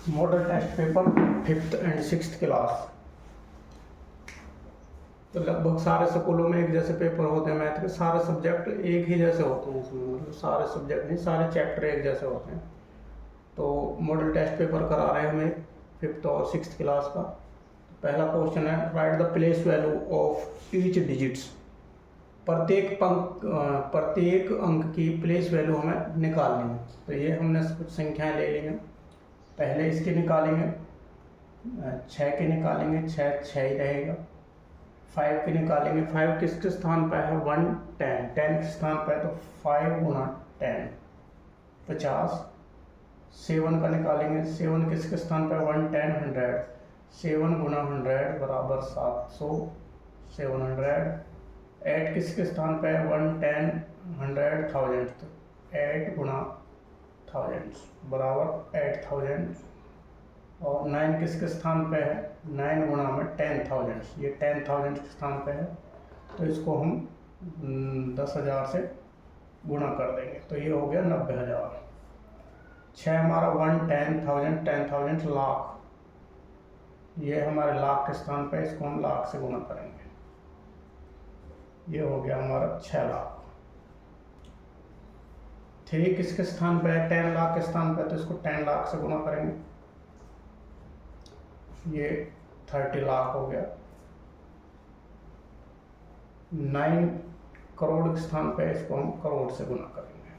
Model test paper 5th and 6th class. तो लगभग सारे स्कूलों में एक जैसे पेपर होते हैं। मैथ के सारे सब्जेक्ट एक ही जैसे होते हैं इसमें, मतलब सारे सब्जेक्ट नहीं, सारे चैप्टर एक जैसे होते हैं। तो मॉडल टेस्ट पेपर करा रहे हैं हमें 5th और 6th क्लास का। पहला क्वेश्चन है, right the place value of each digits. प्रत्येक अंक की प्लेस वैल्यू हमें निकालनी है। तो ये हमने कुछ संख्याएं ले ली हैं। पहले इसकी निकालेंगे, 6 की निकालेंगे, 6 ही रहेगा। 5 की निकालेंगे, 5 किसके स्थान पर है 1 10, 10 के स्थान पर है तो 5 गुना 10 50। 7 का निकालेंगे, 7 किसके स्थान पर 1 10 100, 7 गुना 100 बराबर 700 700। 8 किसके स्थान पर है 1 10 100 1000, तो 8 गुना 1000 बराबर 8000। और 9 किसके स्थान पे है 9 गुना में 10,000, ये 10,000 के स्थान पे है। तो इसको हम 10,000 से गुणा कर देंगे तो ये हो गया 90,000। 6 हमारा 1 10,000 10,000 लाख, ये हमारे लाख के स्थान पे, इसको हम लाख से गुणा करेंगे, ये हो गया हमारा 6 लाख। 3 किसके स्थान पे है 10 लाख के स्थान पे, तो इसको 10 लाख से गुणा करेंगे, ये 30 लाख हो गया। 9 करोड़ के स्थान पे, इसको हम करोड़ से गुणा करेंगे,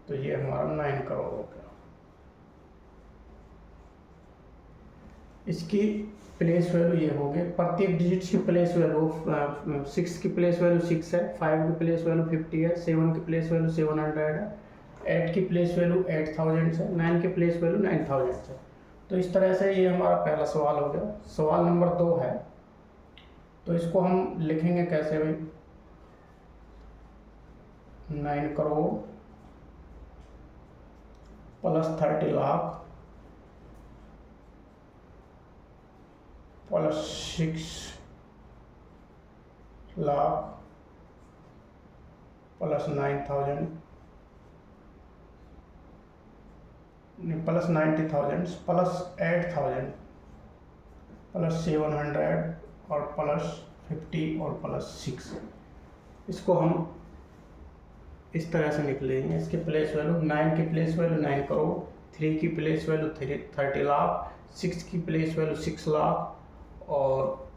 तो ये हमारा 9 करोड़ हो गया। इसकी प्लेस वैल्यू ये हो गई। प्रत्येक डिजिट की प्लेस वैल्यू 6 की प्लेस वैल्यू 6 है, 5 की प्लेस वैल्यू 50 है, 7 की प्लेस वैल्यू 700 है, 8 की प्लेस वैल्यू 8000 है, 9 की प्लेस वैल्यू 9000 है। तो इस तरह से ये हमारा पहला सवाल हो गया। सवाल नंबर 2 है, तो इसको हम लिखेंगे कैसे भाई, 9 crore plus 30 lakh plus 6 lakh plus 9,000 plus 90,000 plus 8,000 plus 700 और प्लस 50 और प्लस 6। इसको हम इस तरह से निकलेंगे। इसके प्लेस वैल्यू 9 की प्लेस वैल्यू 9 करोड़, 3 की प्लेस वैल्यू 30 लाख, 6 की प्लेस वैल्यू 6 लाख और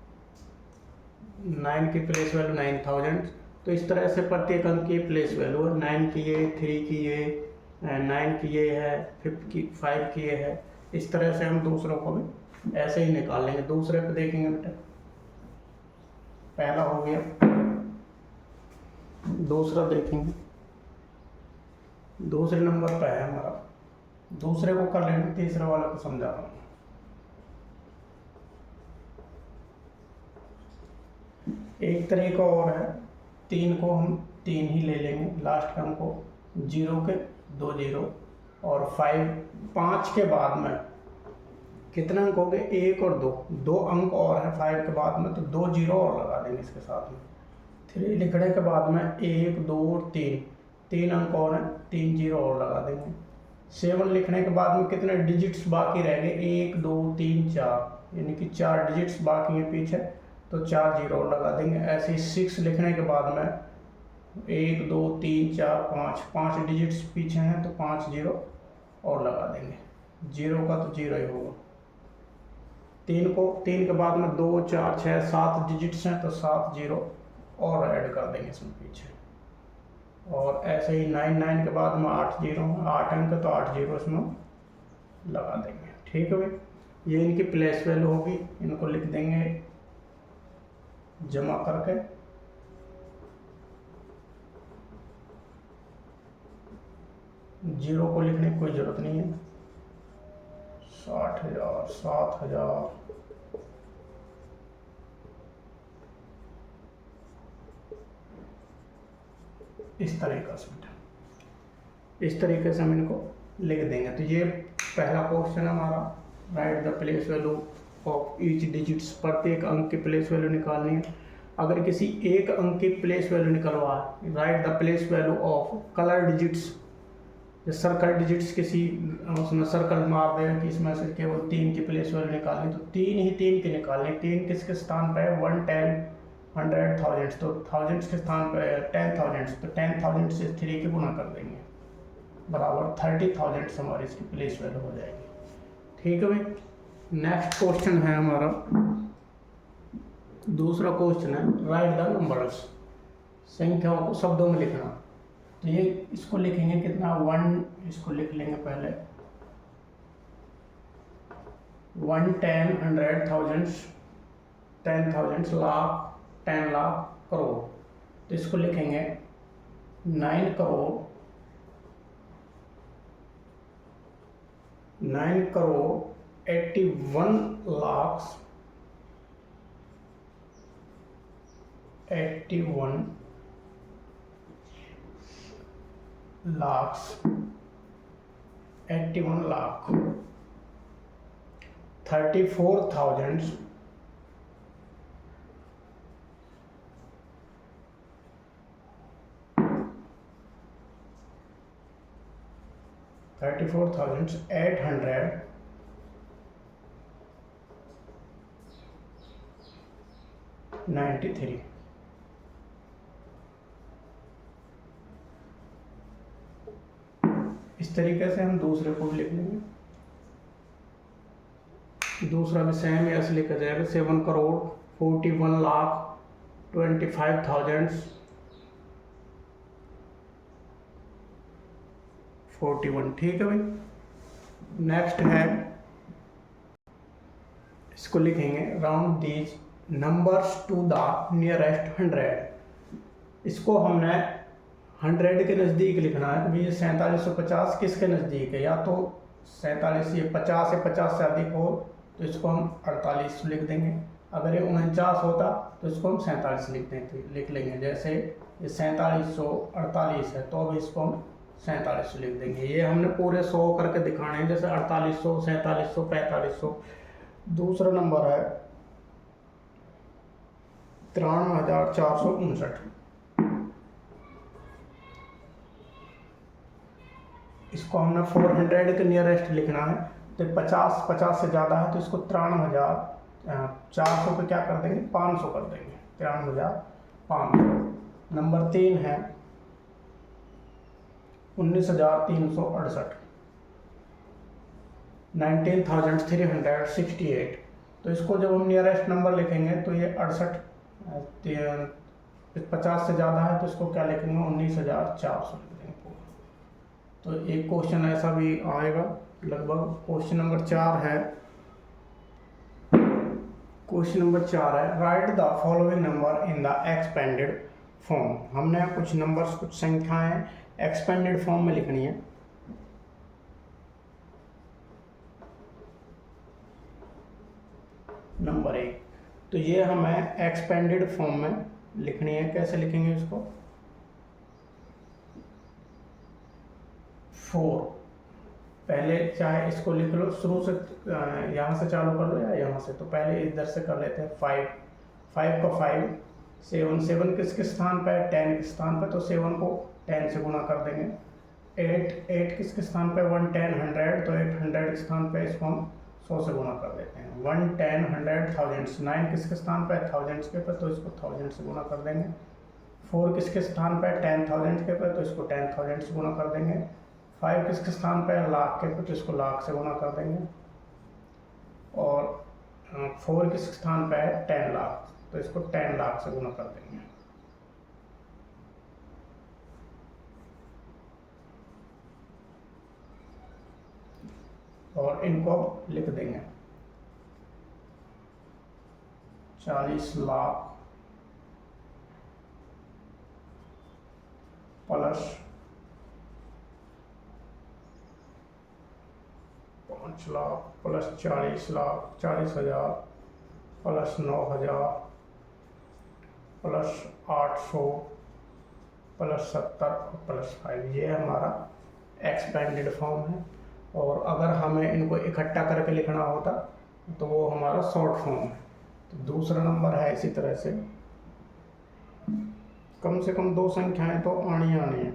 9 की प्लेस वैल्यू 9,000। तो इस तरह से प्रत्येक अंक की प्लेस वैल्यू है। 9 की ये, 3 की ये, 9 की ये है, 5 की ये है। इस तरह से हम दूसरों को भी ऐसे ही निकाल लेंगे। दूसरे पे देखेंगे बेटा, पहला हो गया, दूसरा देखेंगे, दूसरे नंबर पे है हमारा, दूसरे को कर लेंगे, तीसरे वाले को समझा रहा हूँ। एक तरीका और है, 3 को हम 3 ही ले लेंगे, लास्ट का हमको 0 के 2 0 और 5 के बाद में कितने अंक हो गए 1 और 2 अंक और है 5 के बाद में, तो 2 0 और लगा देंगे इसके साथ में। 3 लिखने के बाद में 1 2 और 3 अंक और हैं, 3 0 और लगा देंगे। 7 लिखने के बाद में कितने डिजिट्स बाकी रह गए 1 2 3 4, यानी कि 4 डिजिट्स बाकी हैं पीछे, तो 4 0 और लगा देंगे। ऐसे ही 6 लिखने के बाद में 1 2 3 4 5 डिजिट्स पीछे हैं, तो 5 0 और लगा देंगे। 0 का तो 0 ही होगा। 3 के बाद में 2 4 6 7 डिजिट्स हैं, तो 7 0 और ऐड कर देंगे इसमें पीछे। और ऐसे ही 9 के बाद में 8 0 8 अंक, तो 8 0 इसमें लगा देंगे। ठीक है भाई, ये इनकी प्लेस वैल्यू होगी। इनको लिख देंगे जमा करके, जीरो को लिखने की कोई जरूरत नहीं है। 60,000 7,000 इस तरीके से, इस तरीके से हम इनको लिख देंगे। तो ये पहला क्वेश्चन हमारा, right the place value of each digits. प्रत्येक अंक की प्लेस वैल्यू निकालनी है। अगर किसी एक अंक की प्लेस वैल्यू निकलवा, right the place value of colour digits, जो सर्कल डिजिट्स किसी उसमें सर्कल मार देगा कि इसमें से केवल 3 की प्लेस वैल्यू निकालनी, तो 3 की निकालनी। 3 किसके स्थान पे है, 1, 10, 100, थाउजेंड्स, तो थाउजेंड्स के स्थान पे 10,000, तो 10,000 से 3 की गुना कर देंगे बराबर 30,000 हमारी इसकी प्लेस वैल्यू हो जाएगी। ठीक है भाई। नेक्स्ट क्वेश्चन है हमारा, दूसरा क्वेश्चन है राइट द नंबर्स, संख्याओं को शब्दों में लिखना। तो ये इसको लिखेंगे कितना, 1, इसको लिख लेंगे पहले 1, 10, 100, थाउजेंड्स, 10,000, लाख, 10 लाख, करोड़। तो इसको लिखेंगे 9 करोड़, 9 करोड़ 81 लाख 81 लाख 81 लाख 34,000 893। इस तरीके से हम दूसरे को भी लिख लेंगे। दूसरा भी सेम ऐसे लिखा जाएगा 7 करोड़ 41 लाख 25,041। ठीक है भाई। नेक्स्ट है, इसको लिखेंगे round these numbers to the nearest 100। इसको हमने 100 के नज़दीक लिखना है। तो ये 4750 किसके नज़दीक है, या तो 47, ये 50 है, 50 से अधिक हो तो इसको हम 48 लिख देंगे। अगर ये 49 होता तो इसको हम 47 लिख लेंगे। जैसे ये 4748 है तो अब इसको हम 47 लिख देंगे। ये हमने पूरे 100 करके दिखाने हैं, जैसे 4800, 4700, 4500। दूसरा नंबर है 93,459। इसको हमने 400 के नियरेस्ट लिखना है। तो 50 से ज़्यादा है तो इसको 93,400 पे क्या कर देंगे, 500 कर देंगे, 93,500। नंबर 3 है 19,368, 19,368। तो इसको जब हम नियरेस्ट नंबर लिखेंगे तो ये 68, 50 से ज़्यादा है तो इसको क्या लिखेंगे, 19,400 लिख देंगे पूरा। तो एक क्वेश्चन ऐसा भी आएगा लगभग। क्वेश्चन नंबर 4 है, क्वेश्चन नंबर 4 है right the following number in the expanded form. हमने कुछ नंबर्स, कुछ संख्याएं एक्सपेंडेड फॉर्म में लिखनी है। नंबर 1, तो ये हमें एक्सपेंडेड फॉर्म में लिखनी है। कैसे लिखेंगे इसको, 4, पहले चाहे इसको लिख लो शुरू से, यहाँ से चालू कर लो या यहाँ से। तो पहले इधर से कर लेते हैं 5, 5 का 5, 7, 7 किसके स्थान पे है, 10 के स्थान पे, तो 7 को 10 से गुना कर देंगे। 8, 8 किसके स्थान पे, 1, 10, 100, तो 800 के स्थान पे इसको हम 100 से गुना कर देते हैं। 1, 10, 100, थाउजेंड्स, 9 किसके स्थान पे, थाउजेंड्स के पे, तो इसको 1000 से गुना कर देंगे। 4 किसके स्थान पे, 10,000 के पे, तो इसको 10,000 से गुना कर देंगे। 5 किसके स्थान पे, लाख के पे, तो इसको लाख से गुना कर देंगे। और 4 किसके स्थान पे है, 10 लाख, तो इसको 10 लाख से गुना कर देंगे। और इनको लिख देंगे 40 lakh plus 5 lakh plus 40 lakh, 40,000 plus 9,000 plus 800 plus 70 plus 5। ये हमारा एक्सपेंडेड फॉर्म है। और अगर हमें इनको इकट्ठा करके लिखना होता तो वो हमारा शॉर्ट फॉर्म है। तो दूसरा नंबर है इसी तरह से, कम से कम 2 संख्याएं तो आनी है।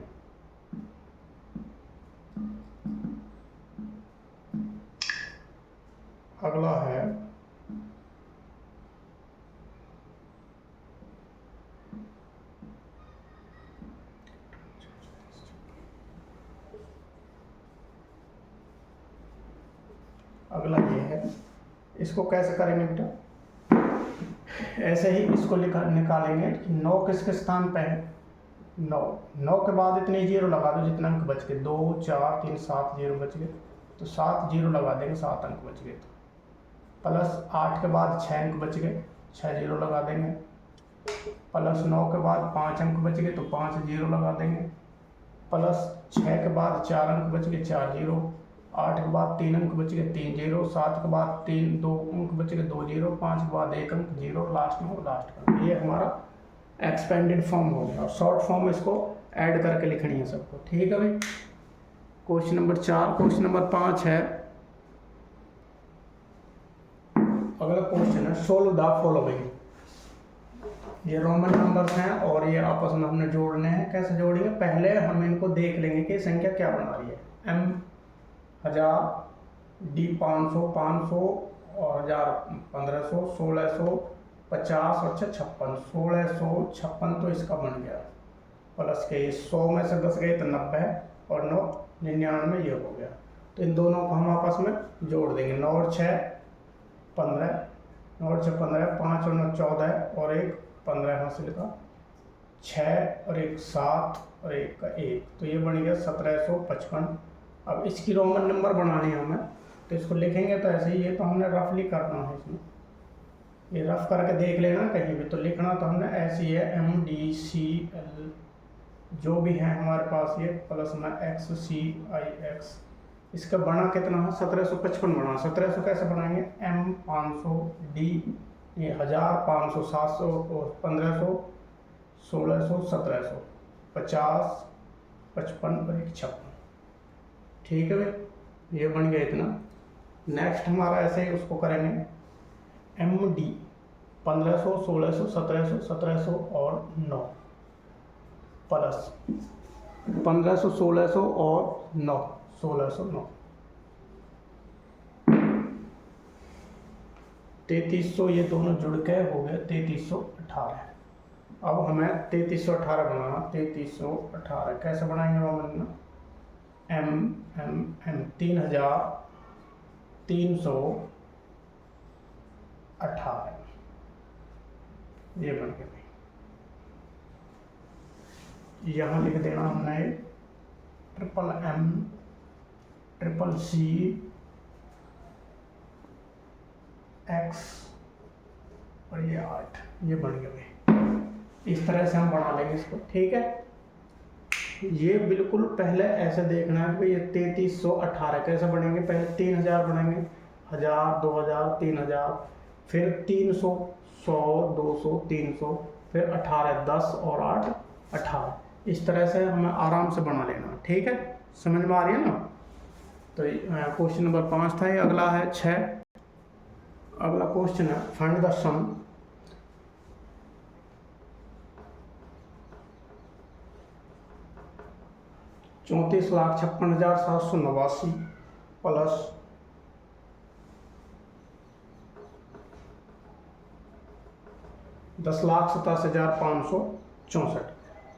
अगला ये है, इसको कैसे करेंगे बेटा, ऐसे ही इसको निकालेंगे कि 9 किसके स्थान पे है, 9, 9 के बाद इतने जीरो लगा दो जितने अंक बच गए, 2 4 3 7 जीरो बच गए, तो 7 जीरो लगा देंगे, 7 अंक बच गए। तो प्लस 8 के बाद 6 अंक बच गए, 6 जीरो लगा देंगे, प्लस 9 के बाद 5 अंक बच गए तो 5 जीरो लगा देंगे, प्लस 6 के बाद 4 अंक बच गए, 4 जीरो, 8 के बाद 3 अंक बच गए, 3 जीरो, 7 के बाद 2 अंक बच गए, 2 जीरो, 5 के बाद 1 अंक, जीरो, लास्ट में लास्ट का। ये हमारा एक्सपेंडेड फॉर्म हो गया, और शॉर्ट फॉर्म इसको ऐड करके लिखनी है सबको, ठीक है भाई। क्वेश्चन नंबर 4, क्वेश्चन नंबर 5 है, अगला क्वेश्चन है सोल्व द फॉलोइंग। ये रोमन नंबर्स हैं और ये आपस में हमने जोड़ने हैं। कैसे जोड़ेंगे, पहले हम इनको देख लेंगे कि संख्या क्या बना रही है। M 1000, D 500, 500 और 1000 1500, 1650 और 56, 1656 तो इसका बन गया, प्लस के 100 में से 10 गए तो 90 और 9 99 ये हो गया। तो इन दोनों को हम आपस में जोड़ देंगे, 9 और 6 15, 9 और 6 15, 5 और 9 14 और 1 15 हासिल का, 6 और 1 7 और 1 का 1, तो ये बन गया 1755। अब इसकी रोमन नंबर बनानी है हमें, तो इसको लिखेंगे तो ऐसे ही, ये तो हमने रफली करना है इसमें, ये रफ करके देख लेना कहीं भी, तो लिखना तो हमने ऐसे ही है, MDCL जो भी है हमारे पास ये, प्लस में XCIX, इसका बना कितना है 1755 बना। 1700 कैसे बनाएंगे, M 500, D ये 1000, 500, 700 और 1500, 1600, 1700, 50, 55 और 1 56, ठीक है भाई, ये बन गया इतना। नेक्स्ट हमारा ऐसे ही उसको करेंगे, MD 1500, 1600, 1700, 1700 और 9, प्लस 1500, 1600 और 9, 1609, 3300, ये दोनों जुड़ के हो गया 3318। अब हमें 3318 बनाना, 3318 कैसे बनाएंगे रोमन में, M 3318, ये बन गया। यहाँ लिख देना हमने M CCX और ये 8, ये बन गया भाई। इस तरह से हम बना लेंगे इसको, ठीक है। ये बिल्कुल पहले ऐसे देखना है कि ये 3318 कैसे बनेंगे, पहले 3000 बनेंगे, 1000, 2000, 3000, फिर 300, 100, 200, 300, फिर 18, 10 और 8 18, इस तरह से हमें आराम से बना लेना, ठीक है, समझ में आ रही है ना। तो क्वेश्चन नंबर 5 था ये। अगला है 6, अगला क्वेश्चन है फाइंड द सम। ₹34,56,789 प्लस 10,87,564,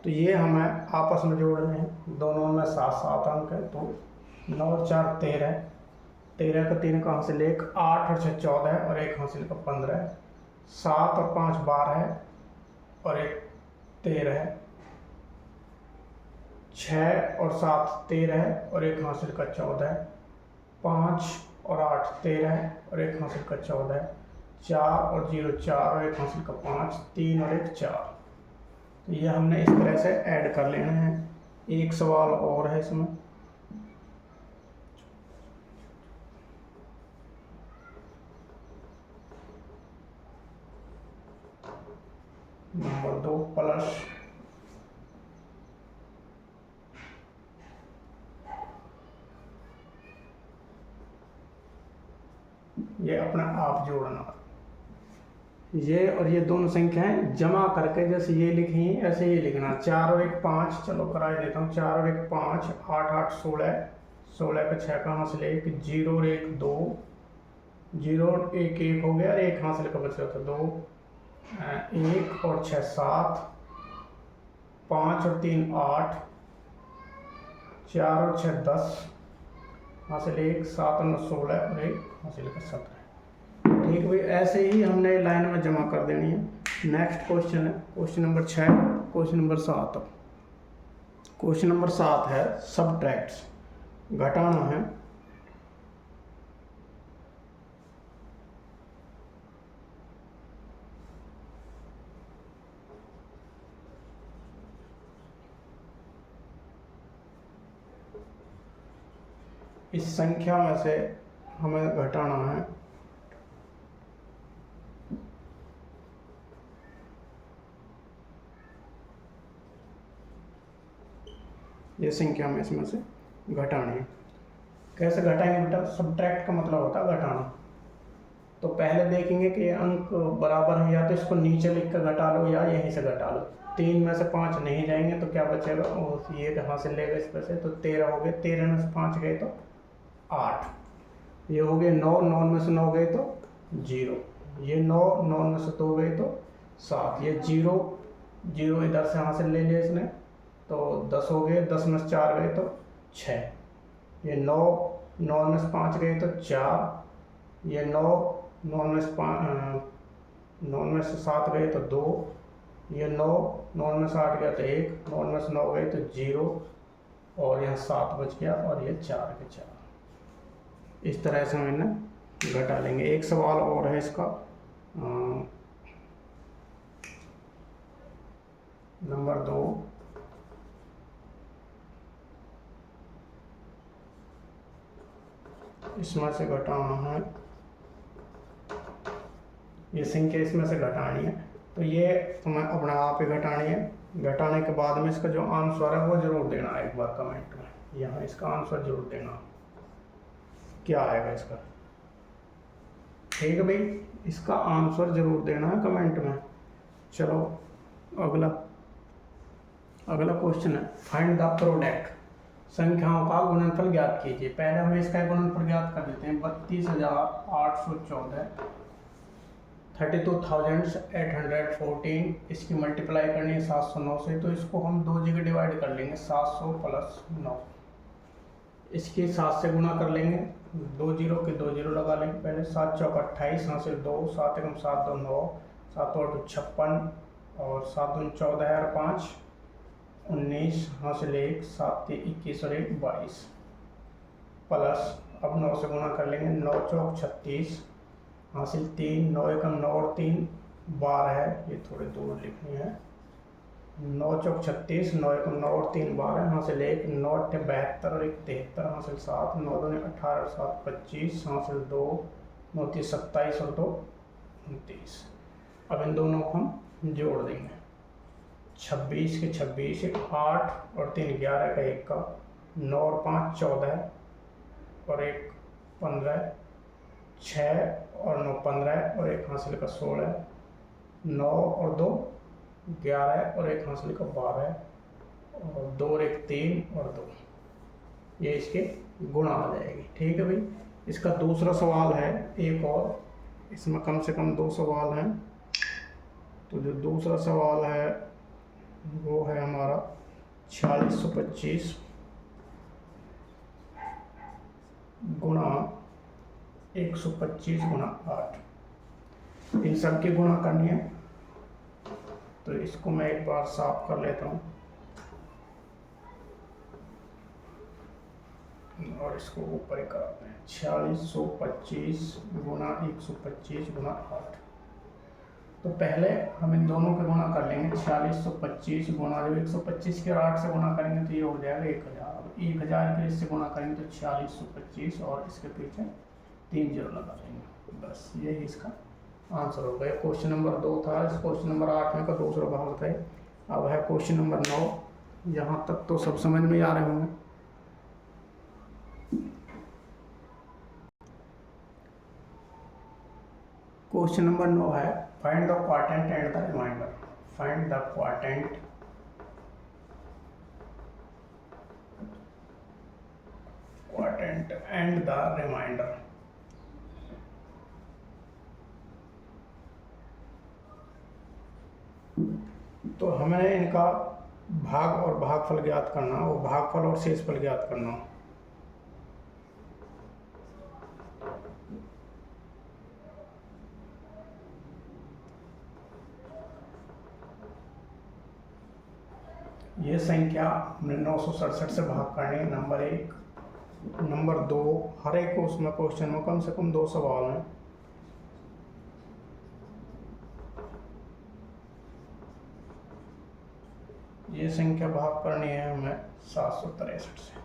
तो ये हमें आपस में जोड़ने हैं, दोनों में 7 अंक है, तो 9 और 4 13, 13 का 3 का हासिल 1, 8 और 6 14 और 1 हासिल का 15, 7 और 5 12 और 1 13, 6 और 7 13 और 1 हासिल का 14, 5 और 8 13 और 1 हासिल का 14, 4 और 0 4 और 1 हासिल का 5, 3 और 1 4। तो ये हमने इस तरह से ऐड कर लेना है। एक सवाल और है इसमें, नंबर 2 प्लस ये अपना आप जोड़ना, ये और ये दोनों संख्याएं जमा करके जैसे ये लिखी ऐसे ये लिखना, 4 और 1 5, चलो करा देता हूँ, 4 और 1 5, 8 8 16, 16 का 6 का हासिल 1, 0 और 1 2, 0 और 1 1 हो गया, 1 हासिल का बचा था 2, 1 और 6 7, 5 और 3 8, 4 और 6 10, हासिल 1, 7 और 9 16 और 1 हासिल का 17। ठीक भाई, ऐसे ही हमने लाइन में जमा कर देनी है। नेक्स्ट क्वेश्चन है question number 6, question number 7। Question number 7 है सबट्रैक्ट्स, घटाना है। इस संख्या में से हमें घटाना है ये संख्या में इसमें से घटानी है। कैसे घटाएंगे बेटा? सब्ट्रैक्ट का मतलब होता है घटाना। तो पहले देखेंगे कि ये अंक बराबर है, या तो इसको नीचे लिख कर घटा लो या यहीं से घटा लो। 3 में से 5 नहीं जाएंगे तो क्या बचेगा? और ये कहाँ से लेगा इस पर से? तो 13 हो गए, 13 में से 5 गए तो 8। ये हो गए 9, 9 में से 9 गए तो 0। ये 9, 9 में से 2 गए तो 7। ये 0, 0 इधर से यहाँ से ले लिया इसने तो 10 हो गए, 10 में से 4 गए तो 6। ये 9, 9 में से 5 गए तो 4। ये 9, 9 में से 9 में से 7 गए तो 2। ये 9, 9 में से 8 गया तो 1, 9 में से 9 गए तो 0 और यहाँ 7 बच गया और ये 4 के 4। इस तरह से हम इन्हें घटा लेंगे। एक सवाल और है इसका, नंबर 2। इसमें से घटाना है, ये संख्या इसमें से घटानी है। तो ये तुम्हें अपने आप ही घटानी है। घटाने के बाद में इसका जो आंसर है वो जरूर देना एक बार कमेंट में। यहाँ इसका आंसर जरूर देना, क्या आएगा इसका। ठीक है भाई, इसका आंसर जरूर देना है कमेंट में। चलो अगला क्वेश्चन है फाइंड द प्रोडक्ट, संख्याओं का गुणनफल ज्ञात कीजिए। पहले हम इसका गुणनफल ज्ञात कर देते हैं। 32,814 32,814, इसकी मल्टीप्लाई करनी है 709 से। तो इसको हम 2 जगह डिवाइड कर लेंगे, 700 प्लस 9। इसके 7 से गुणा कर लेंगे, 2 जीरो के 2 जीरो लगा लेंगे पहले। 7 चौक 28, यहाँ से 2, 7 एकम 7 2 9, 7 8 56 और 7 2 14 और 5 19, यहाँ से 1, 7 3 21 और 1 22 प्लस अब 9 से गुणा कर लेंगे। 9 चौक 36, हासिल 3, 9 एकम 9 और 3 12 है, ये थोड़े दूर लिखनी है। 9 चौक 36, 9 एकम 9 और 3 12, यहाँ से 1, 9 8 72 और 1 73, यहाँ से 7, 9 2 18 और 7 25, यहाँ से 2, 9 3 27 और 2 29। अब इन दोनों को हम जोड़ देंगे। 26 के 26, 8 और 3 11 का 1 का, 9 और 5 14 और 1 15, 6 और 9 15 और 1 हासिल का 16, 9 और 2 11 और 1 हासिल का 12 और 2 और 1 3 और 2, ये इसके गुणा आ जाएगी। ठीक है भाई, इसका दूसरा सवाल है एक और, इसमें कम से कम 2 सवाल हैं। तो जो दूसरा सवाल है वो है हमारा 4625 गुणा 125 गुणा 8। इन सब की गुणा करनी है। तो इसको मैं एक बार साफ कर लेता हूँ और इसको ऊपर कराते हैं। 4625 गुणा 125 गुणा 8। तो पहले हम इन दोनों के गुणा कर लेंगे। 4625 गुणा, जब 125 के 8 से गुणा करेंगे तो ये हो जाएगा 1000। अब 1000 के इससे गुणा करेंगे तो 4625 और इसके पीछे 3 जीरो लगा देंगे। बस यही इसका आंसर हो गया। क्वेश्चन नंबर 2 था, इस क्वेश्चन नंबर 8 में का दूसरा भाग था। अब है क्वेश्चन नंबर 9। यहाँ तक तो सब समझ में आ रहे होंगे। क्वेश्चन नंबर 9 है find the quotient and the remainder. Find the quotient and the remainder. तो हमें इनका भाग और भागफल ज्ञात करना, वो भागफल और शेषफल ज्ञात करना। ये संख्या हमने 967 से भाग करनी है, नंबर 1। नंबर 2, हर एक को उसमें क्वेश्चन में कम से कम 2 सवाल हैं। ये संख्या भाग करनी है हमें 763 से।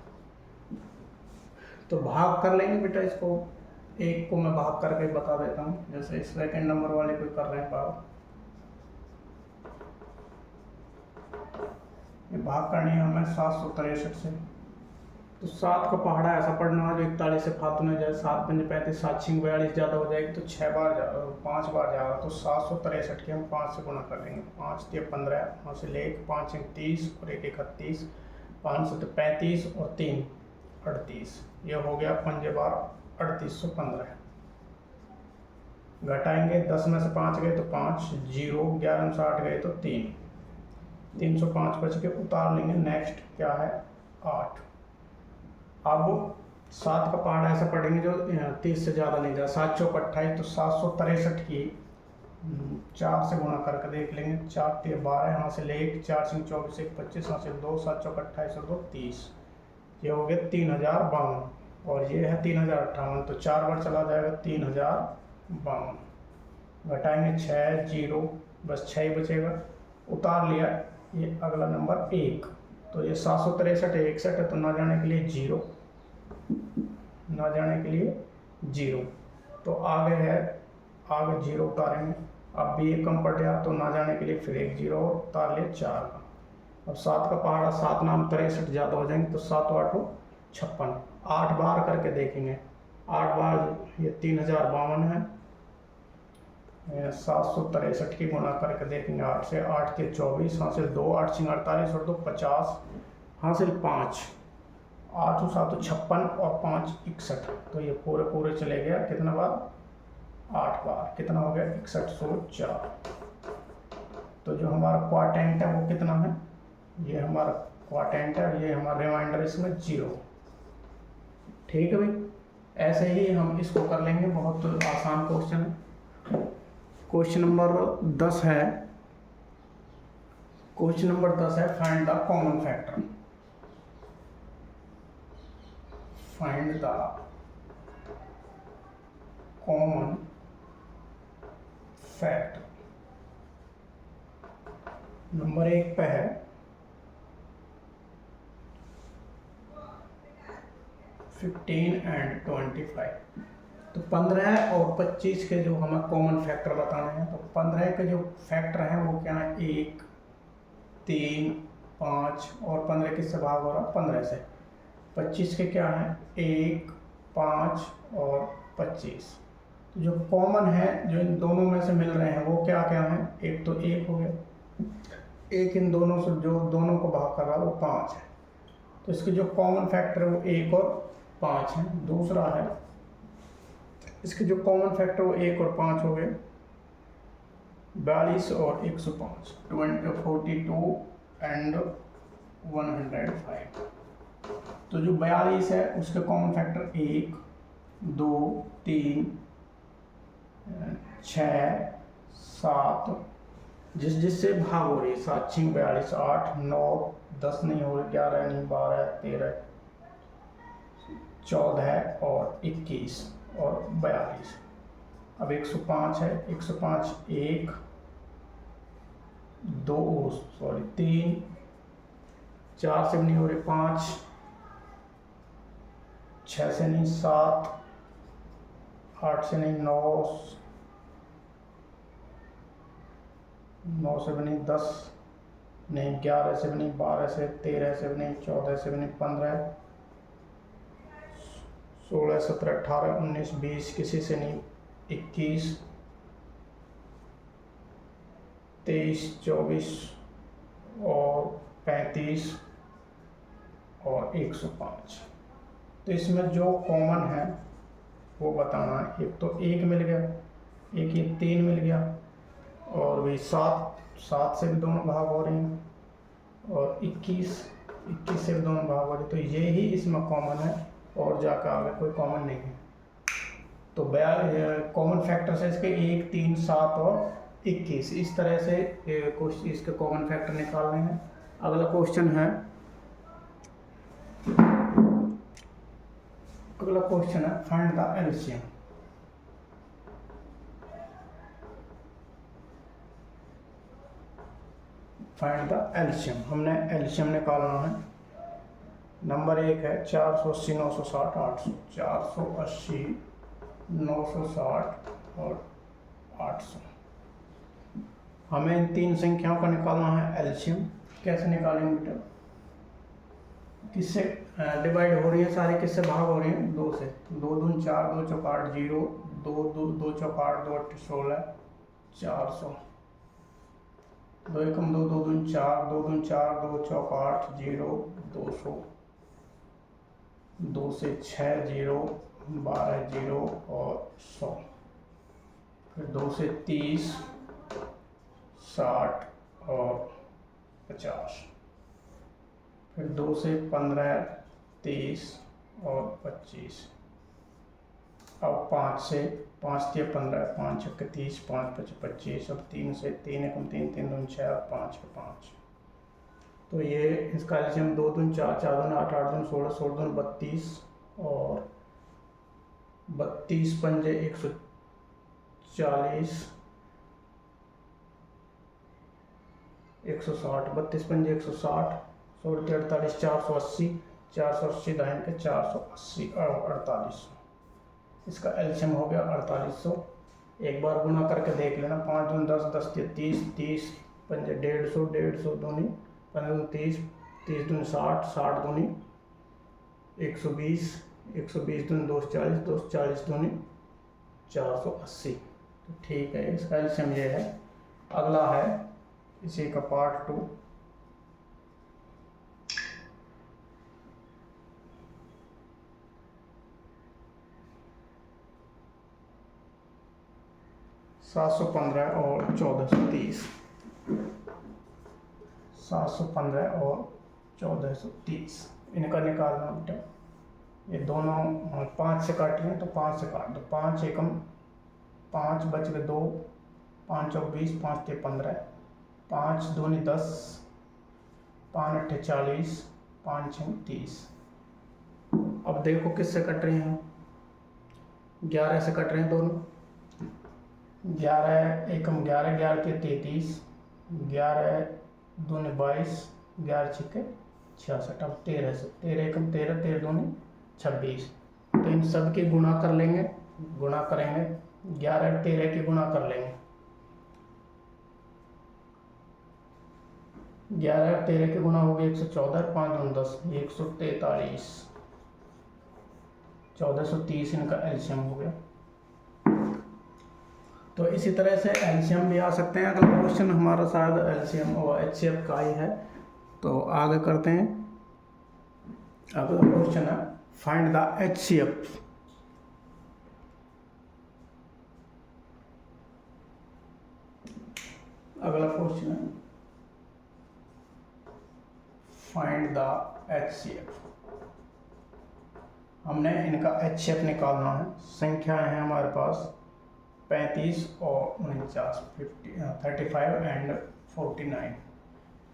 तो भाग कर लेंगे बेटा इसको, एक को मैं भाग करके बता देता हूँ। जैसे सेकंड नंबर वाले कोई कर रहे हैं भाग, ये भाग करनी है हमें 763 से। तो 7 का पहाड़ा ऐसा पढ़ना है जो 41 से फालतू में जाए। 7 पंजे 35, 7 छिंग 42 ज़्यादा हो जाएगी तो 5 बार जाएगा। तो 763 के हम 5 से गुणा कर लेंगे। 5 × 15, वहाँ से ले 5 × 30 और 1 × 31, 5 से 35 और 3 38। ये हो गया पंजे बार 3815। घटाएंगे, 10 में से 5 गए तो 5, 0, 11 में से 8 गए तो 3, 305 बच के उतार लेंगे। नेक्स्ट क्या है 8। अब 7 का पहाड़ा ऐसा पढ़ेंगे जो 30 से ज़्यादा नहीं जाए। 7 चौक 28, तो 763 की 4 से गुणा करके देख लेंगे। 4 × 12, यहाँ से ले 1, 4 × 24, 1 25, यहाँ से 2, 7 चौक 28 और 2 30। ये हो गया 3052 और ये है 3058। तो 4 बार चला जाएगा 3052। घटाएंगे 6, 0, बस 6 ही बचेगा, उतार लिया। ये अगला नंबर 1। तो ये 763 61 है, तो ना जाने के लिए 0, ना जाने के लिए 0। तो आगे है, आगे 0 उतारेंगे। अब भी 1 कम पड़ गया तो ना जाने के लिए फिर एक 0 उतार लिया 4 का। अब 7 का पहाड़ा 7 नाम 63 ज़्यादा हो जाएंगे तो 7 8 56। 8 बार करके देखेंगे। 8 बार ये 3052 है। 763 की गुणा करके देखेंगे 8 से। 8 के 24, हासिल 2, 8 × 48 और 2 50, हासिल 5, 8 × 7 56 और 5 61। तो ये पूरे चले गया कितना बार 8 बार। कितना हो गया 6104। तो जो हमारा क्वार्टेंट है वो कितना है, ये हमारा क्वार्टेंट है, ये हमारा रिमाइंडर इसमें 0। ठीक है भाई, ऐसे ही हम इसको कर लेंगे। बहुत आसान क्वेश्चन है। क्वेश्चन नंबर 10 है, क्वेश्चन नंबर 10 है find the common factor. Find the common factor. Number 1 पे है 15 and 25। तो 15 और 25 के जो हमें कॉमन फैक्टर बताने हैं, तो 15 के जो फैक्टर हैं वो क्या है 1, 3, 5 और 15 किससे भाग हो रहा 15 से। 25 के क्या है 1, 5 और 25। तो जो कॉमन है जो इन दोनों में से मिल रहे हैं वो क्या क्या है, एक तो 1 हो गया, एक इन दोनों से जो दोनों को भाग कर रहा है वो 5 है। तो इसके जो कॉमन फैक्टर है वो 1 और 5 है। दूसरा है इसके जो कॉमन फैक्टर वो 1 और 5 हो गए, 42 और 105, 42 एंड 105। तो जो 42 है उसके कॉमन फैक्टर 1, 2, 3, 6, 7, जिससे भाग हो रही है 7 × 42, 8, 9, 10 नहीं हो रही, 11 नहीं, 12, 13, 14 और 21 और 42। अब 105 है, 105 1, 2 3, 4 से नहीं हो रही, 5, 6 से नहीं, 7, 8 से नहीं, 9 से भी नहीं, 10 नहीं, 11 से भी नहीं, 12 से, 13 से भी नहीं, 14 से भी नहीं, 15, 16, 17, 18, 19, 20 किसी से नहीं, 21, 23, 24 और 35 और 105। तो इसमें जो कॉमन है वो बताना है। एक तो 1 मिल गया, एक ये 3 मिल गया, और भी 7 से भी दोनों भाग हो रहे हैं, और 21 से भी दोनों भाग हो रहे हैं। तो ये ही इसमें कॉमन है और जाकर आगे कोई कॉमन नहीं है। तो कॉमन फैक्टर्स है इसके 1, 3, 7 और 21। इस तरह से कुछ इसके कॉमन फैक्टर निकालने हैं। अगला क्वेश्चन है, find the LCM. Find the LCM, हमने एलसीएम निकालना है। नंबर 1 है 480 960 800, 480 960 और 800। हमें इन तीन संख्याओं का निकालना है एलसीएम। कैसे निकालेंगे बेटा? किससे डिवाइड हो रही है सारी, किससे भाग हो रही है? 2 से। 2 दूनी 4, 2 चौक 8 0, 2 चौक 8 2 8 16 400, 2 एकम 2, 2 दूनी 4, 2 दूनी 4, 2 चौक 8 0 200, 2 से 6 0 12 0 और 100, फिर 2 से 30 60 और 50, फिर 2 से 15 30 और 25। अब 5 से 5 3 15, 5 6 30, 5 5 25। अब 3 से 3 एकम 3, 3 दूनी 6 और 5 के 5। तो ये इसका एलसीएम 2 दूनी 4, 4 दूनी 8, 8 दूनी 16, 16 दूनी 32 और 32 पंजे 140, 160, 32 पंजे 160, 16 48 480, 480 दाहिने के 480 और 48। इसका एलसीएम हो गया 4800। एक बार गुना करके देख लेना। 5 दूनी 10, 10 के 30, 30 पंजे 150, 150 दूनी 15 दूनी 30, 30 दूनी 60, 60 दूनी 120, 120 दूनी 240, 240 दूनी 480। तो ठीक है, इसका एलसीएम ये है। अगला है इसी का पार्ट 2। सात सौ 15 और 1430, 715 और 1430 इनका निकालना बेटा। ये दोनों 5 से काट रहे हैं तो 5 से काट दो। 5 एकम 5 बच गए 2, 5 चौक 20, 5 3 15, 5 दूनी 10, 5 8 40, 5 6 30। अब देखो किससे कट रहे हैं? 11 से कट रहे हैं दोनों। 11 एकम 11, 11 के 33, 11 दूनी 22, 11 छिके 66। अब 13 से 13 एकम 13, 13 दूनी 26। तो इन सब की गुणा कर लेंगे, गुणा करेंगे 11 13 की गुणा कर लेंगे। 11 13 की गुणा होगी 114, 5 दूनी 10, 143, 1430 इनका एलसीएम हो गया। तो इसी तरह से एलसीएम भी आ सकते हैं। अगला क्वेश्चन हमारा शायद एलसीएम और एचसीएफ का ही है, तो आगे करते हैं। अगला क्वेश्चन है फाइंड द एचसीएफ। अगला क्वेश्चन है फाइंड द एचसीएफ। हमने इनका एचसीएफ निकालना है। संख्या है हमारे पास 35 और 49, 35 एंड 49।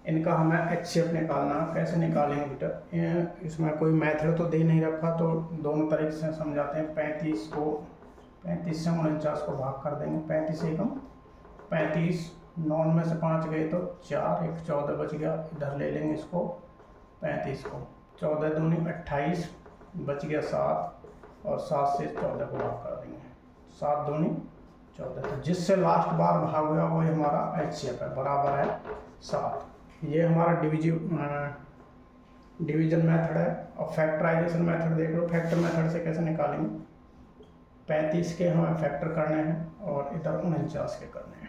इनका हमें एचसीएफ निकालना। कैसे निकालेंगे बेटा? इसमें कोई मेथड तो दे नहीं रखा, तो दोनों तरीके से समझाते हैं। 35 से 49 को भाग कर देंगे। 35 एकम 35, 9 में से 5 गए तो 4, 1 14 बच गया। इधर ले लेंगे इसको 35 को। 14 दूनी 28, बच गया 7 और 7 से 14 को भाग कर देंगे। 7 दूनी 14। तो जिससे लास्ट बार भाग हुआ वो हमारा एचसीएफ है, बराबर है 7। ये हमारा डिवीजन मेथड है। और फैक्टराइजेशन मेथड देख लो। फैक्टर मेथड से कैसे निकालेंगे? 35 के हमें फैक्टर करने हैं और इधर 49 के करने हैं।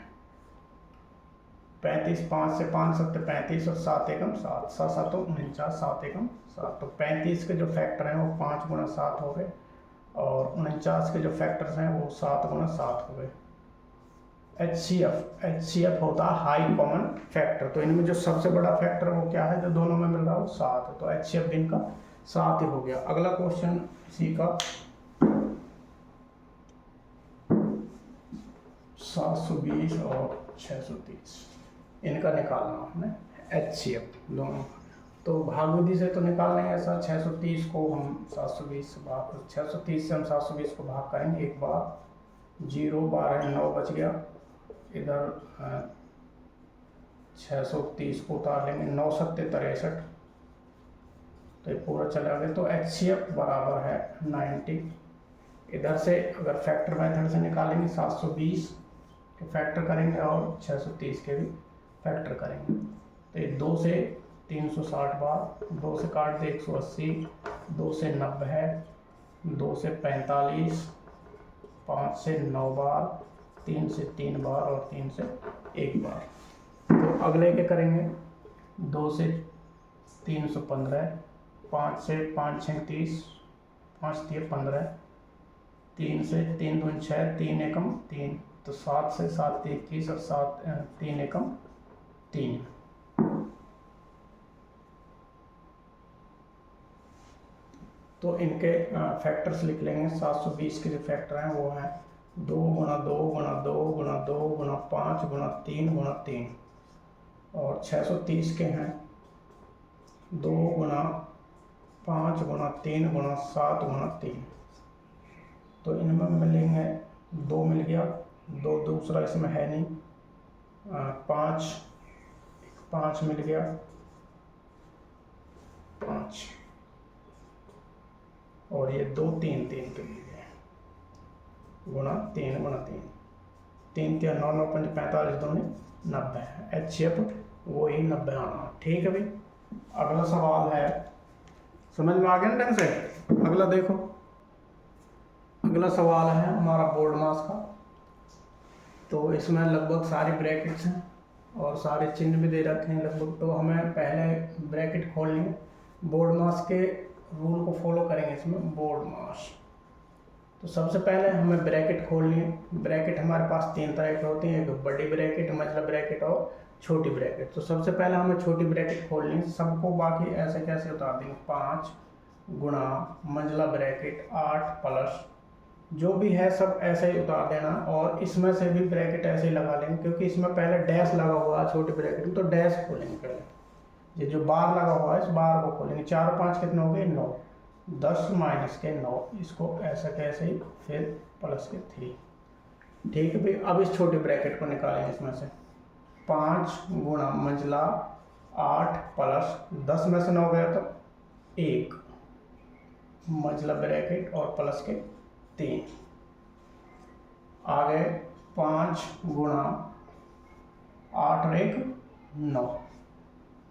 35 5 से 5 7 35 और 7 एकम 7, 7 7 49, 7 एकम 7। तो 35 के जो फैक्टर हैं वो 5 गुना 7 हो गए और 49 के जो फैक्टर्स हैं वो 7 गुना 7 हो गए। एचसीएफ होता है हाई कॉमन फैक्टर। तो इनमें जो सबसे बड़ा फैक्टर वो क्या है जो दोनों में मिल रहा है? वो 7 है। तो एचसीएफ भी इनका 7 ही हो गया। अगला क्वेश्चन इसी का 720 और 630 इनका निकालना हमने HCF दोनों। तो भाग विधि से तो निकाल लेंगे ऐसा। 630 को हम 720 से भाग 630 से हम 720 को भाग करेंगे एक बार। 0 12 9 बच गया। इधर 630 को उतार लेंगे, 9 7 63, तो ये पूरा चला गया। तो HCF बराबर है 90। इधर से अगर फैक्टर मेथड से निकालेंगे 720 के फैक्टर करेंगे और 630 के भी फैक्टर करेंगे। तो ये 2 से 360 बार, 2 से काट दे 180, 2 से 90 है, 2 से 45, 5 से 9 बार, 3 से 3 बार और 3 से 1 बार। तो अगले के करेंगे 2 से 315, 5 से 5 6 30, 5 3 15, 3 से 3 2 6, 3 एकम 3, तो 7 से 7 21 और 7 3 एकम 3। तो इनके फैक्टर्स लिख लेंगे। 720 के जो फैक्टर हैं वो हैं 2 गुना 2 गुना 2 गुना 2 गुना 5 गुना 3 गुना 3, और 630 के हैं 2 गुना 5 गुना 3 गुना 7 गुना 3। तो इनमें मिलेंगे 2 मिल गया, 2 दूसरा इसमें है नहीं, 5 मिल गया, 5, और ये 2 3 3 के मिल गए, गुना 3 गुना 3, 3 3 9 9 5 45 दूनी 90। HCF वही 90 आना। ठीक है भाई। अगला सवाल है, समझ में आ गया ना ढंग से? अगला देखो, अगला सवाल है हमारा बोर्ड मास का। तो इसमें लगभग सारी ब्रैकेट्स हैं और सारे चिन्ह भी दे रखे हैं लगभग। तो हमें पहले ब्रैकेट खोलनी है। बोर्ड मास के रूल को फॉलो करेंगे इसमें। बोर्ड मास, तो सबसे पहले हमें ब्रैकेट खोलनी है। ब्रैकेट हमारे पास 3 तरह की होती हैं, एक बड़ी ब्रैकेट, मंझला ब्रैकेट और छोटी ब्रैकेट। तो सबसे पहले हमें छोटी ब्रैकेट खोलनी है सबको, बाकी ऐसे कैसे उतार देंगे। 5 गुणा मंझला ब्रैकेट 8 प्लस जो भी है सब ऐसे ही उतार देना। और इसमें से भी ब्रैकेट ऐसे ही लगा लेंगे, क्योंकि इसमें पहले डैश लगा हुआ है छोटी ब्रैकेट में, तो डैश खोलेंगे पहले। ये जो बार लगा हुआ है इस बार को खोलेंगे। 4 और 5 कितने हो गए? 9, 10 माइनस के 9, इसको ऐसा कैसे ही, फिर प्लस के 3। ठीक है भाई। अब इस छोटी ब्रैकेट को निकालेंगे इसमें से। 5 गुणा मंझला 8 प्लस 10 में से 9 गया तो 1, मंझला ब्रैकेट और प्लस के 3। आगे 5 गुणा 8 और 1 9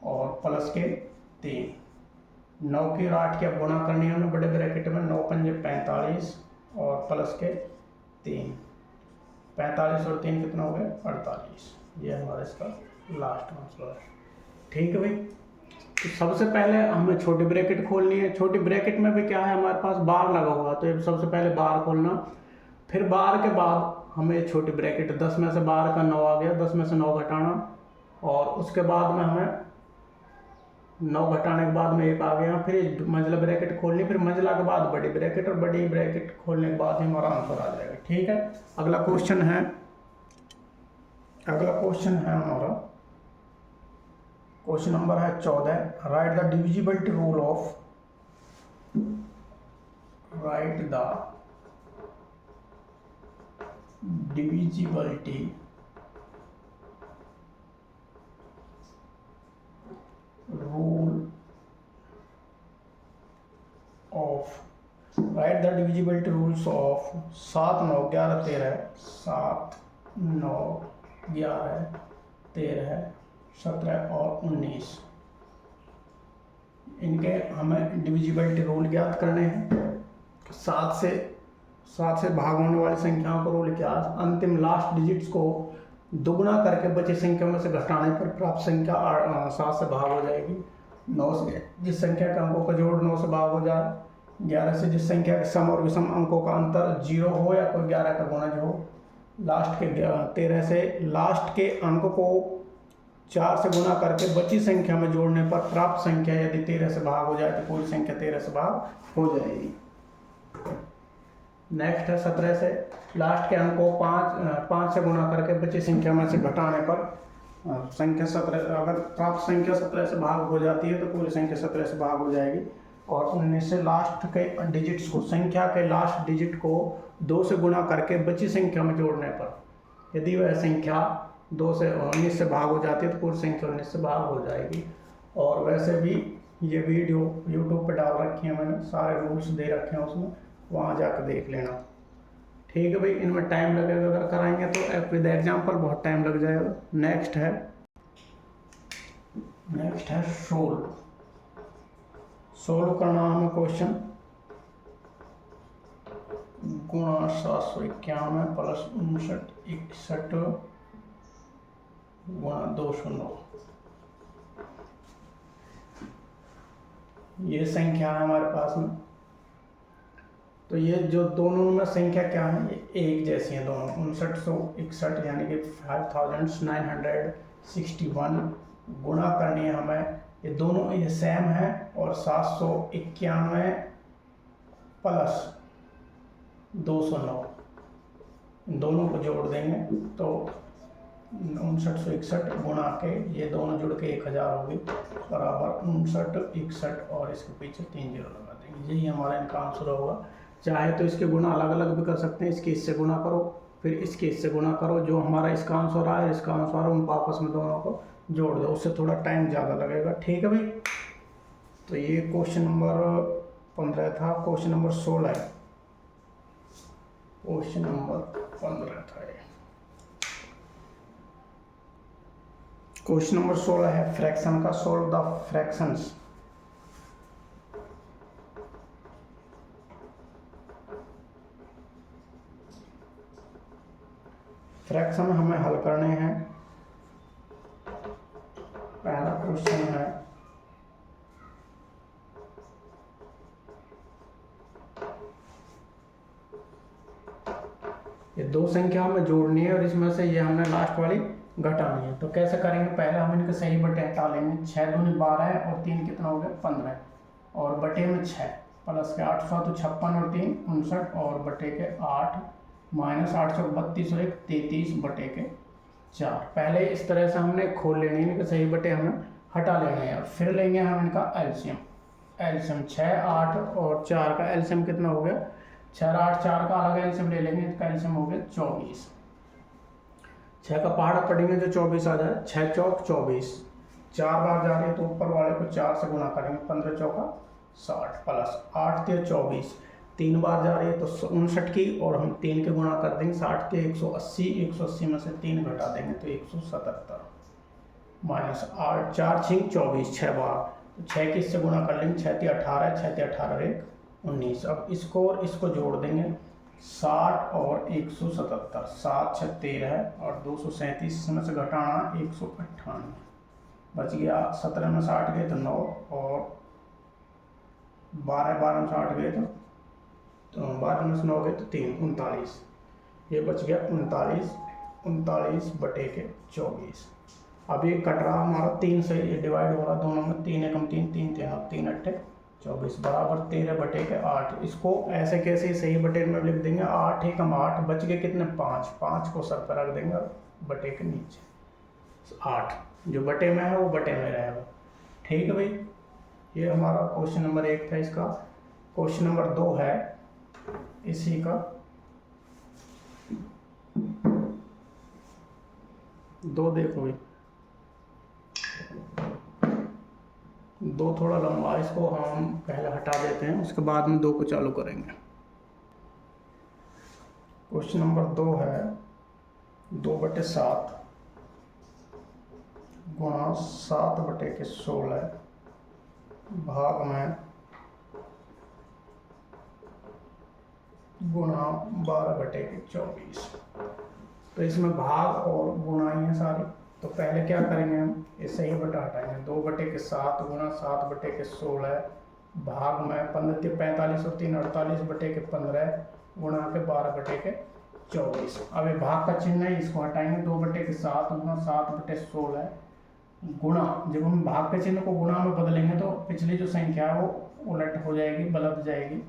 और प्लस के 3। 9 की और 8 की अब गुणा करनी है उन्हें बड़े ब्रैकेट में। 9 पंजे 45 और प्लस के 3, 45 और 3 कितना हो गए? 48। ये हमारा इसका लास्ट आंसर है। ठीक है भाई। तो सबसे पहले हमें छोटी ब्रैकेट खोलनी है। छोटी ब्रैकेट में भी क्या है, हमारे पास बार लगा हुआ, तो ये सबसे पहले बार खोलना। फिर बार के बाद हमें छोटी ब्रैकेट 10 में से बार का 9 आ गया, 10 में से 9 घटाना, और उसके बाद में हमें 9 घटाने के बाद में 1 आ गया। फिर मंझला ब्रैकेट खोलनी, फिर मंझला के बाद बड़ी ब्रैकेट, और बड़ी ब्रैकेट खोलने के बाद ही हमारा आंसर आ जाएगा। ठीक है। अगला क्वेश्चन है, हमारा क्वेश्चन नंबर है 14। Right the divisibility rule of, right the divisibility rules of 7 9 11 13, 7 9 11 13 17 और 19। इनके हमें डिविजिबिलिटी रूल ज्ञात करने हैं। 7 से भाग होने वाली संख्याओं का रूल क्या है? अंतिम लास्ट डिजिट्स को दुगुना करके बची संख्या में से घटाने पर प्राप्त संख्या 7 से भाग हो जाएगी। 9 से जिस संख्या के अंकों का जोड़ 9 से भाग हो जाए। 11 से जिस संख्या के सम और विषम अंकों का अंतर 0 हो या कोई 11 का गुणज हो। लास्ट के 13 से लास्ट के अंक को 4 से गुना करके बची संख्या में जोड़ने पर प्राप्त संख्या यदि 13 से भाग हो जाए तो पूरी संख्या 13 से भाग हो जाएगी। नेक्स्ट है 17 से लास्ट के अंक को 5 से गुना करके बची संख्या में से घटाने पर संख्या 17, अगर प्राप्त संख्या 17 से भाग हो जाती है तो पूरी संख्या 17 से भाग हो जाएगी। और 19 से लास्ट के डिजिट्स को, संख्या के लास्ट डिजिट को 2 से गुणा करके बची संख्या में जोड़ने पर यदि वह संख्या 2 से 19 से भाग हो जाती है तो पूरी संख्या 19 से भाग हो जाएगी। और वैसे भी ये वीडियो यूट्यूब पे डाल रखी है मैंने, सारे रूल्स दे रखे हैं उसमें, वहाँ जाकर देख लेना। ठीक है भाई, इनमें टाइम लगेगा, अगर कराएंगे तो विद एग्जाम्पल बहुत टाइम लग जाएगा। नेक्स्ट है सोल्व करना हमें क्वेश्चन। गुणा 751 प्लस 59 गुणा 209, ये संख्या है हमारे पास में। तो ये जो दोनों में संख्या क्या है, ये एक जैसी हैं दोनों, 5961 यानी कि 5961 गुणा करनी है हमें, ये दोनों ये सेम है। और 791 प्लस 209 इन दोनों को जोड़ देंगे तो 5961 गुणा के ये दोनों जुड़ के 1000 होगी, बराबर 5961 और इसके पीछे 3 जीरो लगा देंगे। यही हमारा इनका आंसर होगा। चाहे तो इसके गुणा अलग अलग भी कर सकते हैं, इसके इससे गुणा करो फिर इसके इससे गुणा करो, जो हमारा इसका आंसर आया इसका आंसर आया उनको आपस में दोनों को जोड़ दो, उससे थोड़ा टाइम ज़्यादा लगेगा। ठीक है भाई, तो ये क्वेश्चन नंबर 15 था। क्वेश्चन नंबर 16 है, क्वेश्चन नंबर 15 था ये। क्वेश्चन नंबर 16 है फ्रैक्शन का, सोल्व द फ्रैक्शंस। फ्रैक्शन हमें हल करने हैं। पहला क्वेश्चन है ये दो संख्या हमें जोड़नी है और इसमें से ये हमने लास्ट वाली घटानी है। तो कैसे करेंगे, पहले हम इनके सही बटे हटा लेंगे। 6 दूनी 12 और 3 कितना हो गया 15 और बटे में 6 प्लस के 800 तो 56 और 3 59 और बटे के 8 माइनस 832 और 1 33 बटे के 4। पहले इस तरह से हमने खोल लेनी है, इनके सही बटे हमें हटा लेने हैं। फिर लेंगे हम इनका एलसीएम। 6 8 और 4 का एलसीएम कितना हो गया 6 8 4 का अलग एलसीएम ले लेंगे, इसका एलसीएम हो गया 24। 6 का पहाड़ा पढ़ेंगे जो 24 आ जाए, 6 चौक 24, 4 बार जा रही है तो ऊपर वाले को 4 से गुणा करेंगे, 15 चौका 60 प्लस 8 × 24, 3 बार जा रही है तो 59 की और हम 3 के गुणा कर देंगे, 60 के 180, 180 में से 3 घटा देंगे तो 177 माइनस 8 4 6 24 6 बार, तो 6 के इससे गुणा कर लेंगे, 6 × 18, 6 × 18 1 19। अब इसको और इसको जोड़ देंगे, 60 और 177, 7 6 13 है और 237 में से घटाना 198 बच गया। 17 में 60 गए तो 9 और 12 में 60 गए तो 12 में से 9 गए तो 3 39, ये बच गया 39 बटे के 24। अब ये कट रहा हमारा 3 से, ये डिवाइड हो रहा दोनों में, 3 एकम 3 3 3 3 8 24 बराबर 13 बटे के 8। इसको ऐसे कैसे सही बटे में लिख देंगे, 8 एकम 8 बच गए कितने 5 को सर पर रख देंगे और बटे के नीचे 8 जो बटे में है वो बटे में रहेगा। ठीक है भाई, ये हमारा क्वेश्चन नंबर 1 था। इसका क्वेश्चन नंबर 2 है इसी का, 2 देखो भाई, 2 थोड़ा लंबा, इसको हम पहले हटा देते हैं, उसके बाद में 2 को चालू करेंगे। क्वेश्चन नंबर 2 है 2/7 गुणा 7 बटे के 16 भाग में गुणा 12 बटे के 24। तो इसमें भाग और गुणा ही है सारी, तो पहले क्या करेंगे हम इससे ही बटा हटाएंगे, 2/7 गुणा 7 बटे के 16 भाग में 15 × 45 और 3 48 बटे के 15 गुणा के 12 बटे के 24। अब ये भाग का चिन्ह है, इसको हटाएंगे, 2/7 गुणा 7 बटे 16 गुणा, जब हम भाग के चिन्ह को गुणा में बदलेंगे तो पिछली जो संख्या है वो उलट हो जाएगी, बदल जाएगी,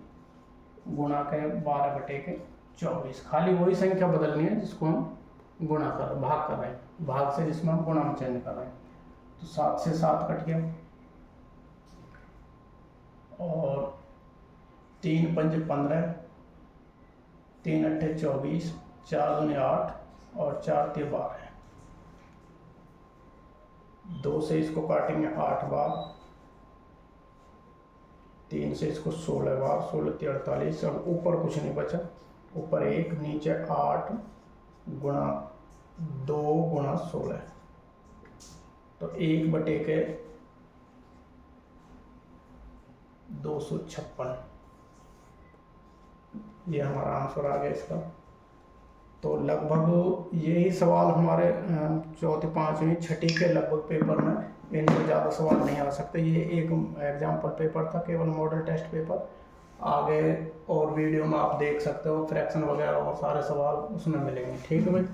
गुणा के 12 बटे के 24। खाली वही संख्या बदलनी है जिसको हम गुणा कर भाग कर रहे हैं, भाग से जिसमें हम गुणा में चेंज कर रहे हैं। तो 7 से 7 कट गया और 3 पंजे 15, 3 अट्ठे 24, 4 दूनी 8 और 4 तिये 12। 2 से इसको काटेंगे 8 बार, 3 से इसको 16 बार, 16 तिये 48। अब ऊपर कुछ नहीं बचा, ऊपर 1 नीचे 8 गुणा 2 गुणा 16, तो 1/के 256, ये हमारा आंसर आ गया इसका। तो लगभग यही सवाल हमारे चौथी, पाँचवीं, छठी के लगभग पेपर में, इनमें ज़्यादा सवाल नहीं आ सकते। ये एक एग्जाम्पल पेपर था, केवल मॉडल टेस्ट पेपर। आगे और वीडियो में आप देख सकते हो फ्रैक्शन वगैरह और सारे सवाल उसमें मिलेंगे। ठीक है भाई।